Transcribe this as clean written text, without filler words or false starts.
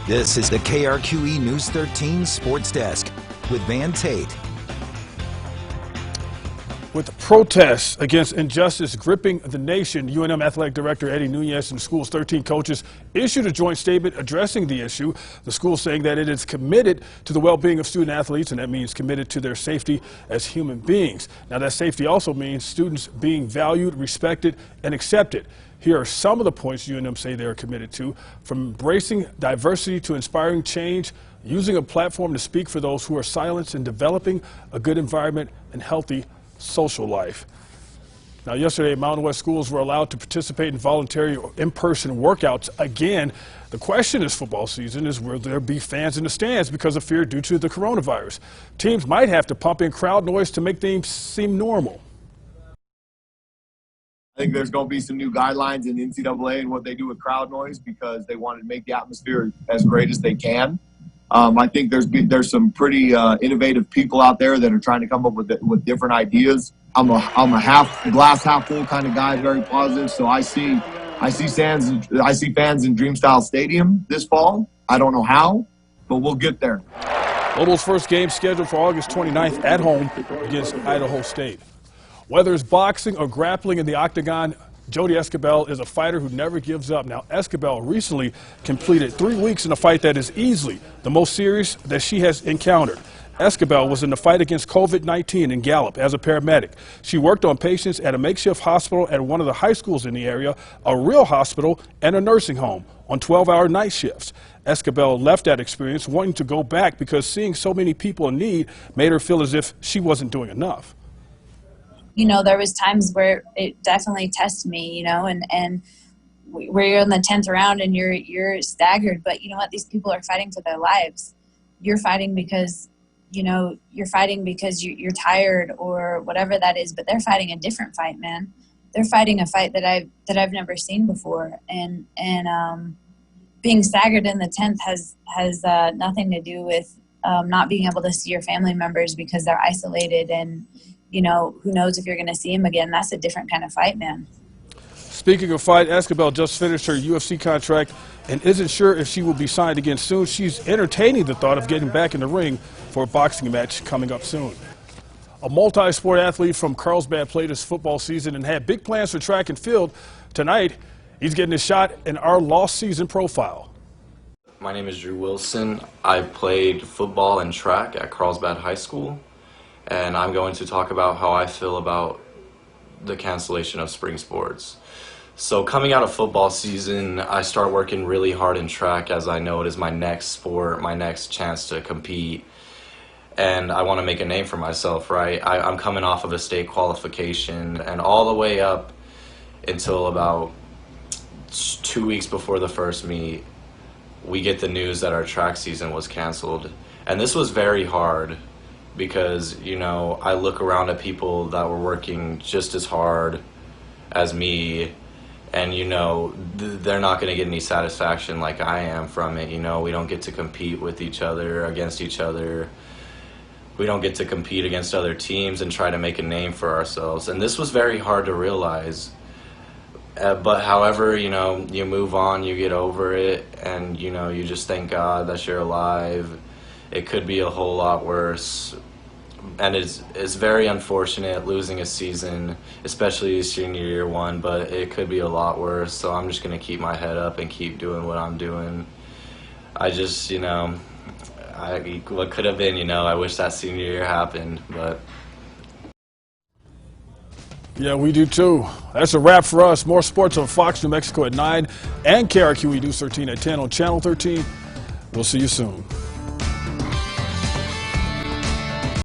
This is the KRQE News 13 Sports Desk with Van Tate. With protests against injustice gripping the nation, UNM Athletic Director Eddie Nunez and the school's 13 coaches issued a joint statement addressing the issue. The school saying that it is committed to the well-being of student athletes, and that means committed to their safety as human beings. Now, that safety also means students being valued, respected, and accepted. Here are some of the points UNM say they are committed to, from embracing diversity to inspiring change, using a platform to speak for those who are silenced, and developing a good environment and healthy social life. Now, yesterday, Mountain West schools were allowed to participate in voluntary or in-person workouts again. The question this football season is, will there be fans in the stands because of fear due to the coronavirus? Teams might have to pump in crowd noise to make things seem normal. I think there's going to be some new guidelines in the NCAA and what they do with crowd noise because they want to make the atmosphere as great as they can. I think there's some pretty innovative people out there that are trying to come up with different ideas. I'm a glass half full kind of guy, very positive. So I see fans in Dreamstyle Stadium this fall. I don't know how, but we'll get there. Mobile's first game scheduled for August 29th at home against Idaho State. Whether it's boxing or grappling in the octagon, Jody Escobel is a fighter who never gives up. Now, Escobel recently completed 3 weeks in a fight that is easily the most serious that she has encountered. Escobel was in the fight against COVID-19 in Gallup as a paramedic. She worked on patients at a makeshift hospital at one of the high schools in the area, a real hospital, and a nursing home on 12-hour night shifts. Escobel left that experience wanting to go back because seeing so many people in need made her feel as if she wasn't doing enough. You know, there was times where it definitely tested me, you know, and where you're in the 10th round and you're staggered, but you know what, these people are fighting for their lives. You're fighting because, you know, you're tired or whatever that is, but they're fighting a different fight, man. They're fighting a fight that I've never seen before. And being staggered in the 10th has nothing to do with not being able to see your family members because they're isolated and, you know, who knows if you're going to see him again. That's a different kind of fight, man. Speaking of fight, Escobel just finished her UFC contract and isn't sure if she will be signed again soon. She's entertaining the thought of getting back in the ring for a boxing match coming up soon. A multi-sport athlete from Carlsbad played his football season and had big plans for track and field. Tonight, he's getting a shot in our lost season profile. My name is Drew Wilson. I played football and track at Carlsbad High School. And I'm going to talk about how I feel about the cancellation of spring sports. So coming out of football season, I start working really hard in track as I know it is my next sport, my next chance to compete. And I want to make a name for myself, right? I'm coming off of a state qualification, and all the way up until about 2 weeks before the first meet, we get the news that our track season was canceled. And this was very hard. Because, you know, I look around at people that were working just as hard as me, and, you know, they're not going to get any satisfaction like I am from it. You know, we don't get to compete with each other, against each other. We don't get to compete against other teams and try to make a name for ourselves. And this was very hard to realize. But however, you know, you move on, you get over it, and, you know, you just thank God that you're alive. It could be a whole lot worse, and it's very unfortunate losing a season, especially senior year one, but it could be a lot worse, so I'm just going to keep my head up and keep doing what I'm doing. I just, you know, what could have been, you know, I wish that senior year happened, but... Yeah, we do too. That's a wrap for us. More sports on Fox New Mexico at 9 and KRQE News 13 at 10 on Channel 13. We'll see you soon.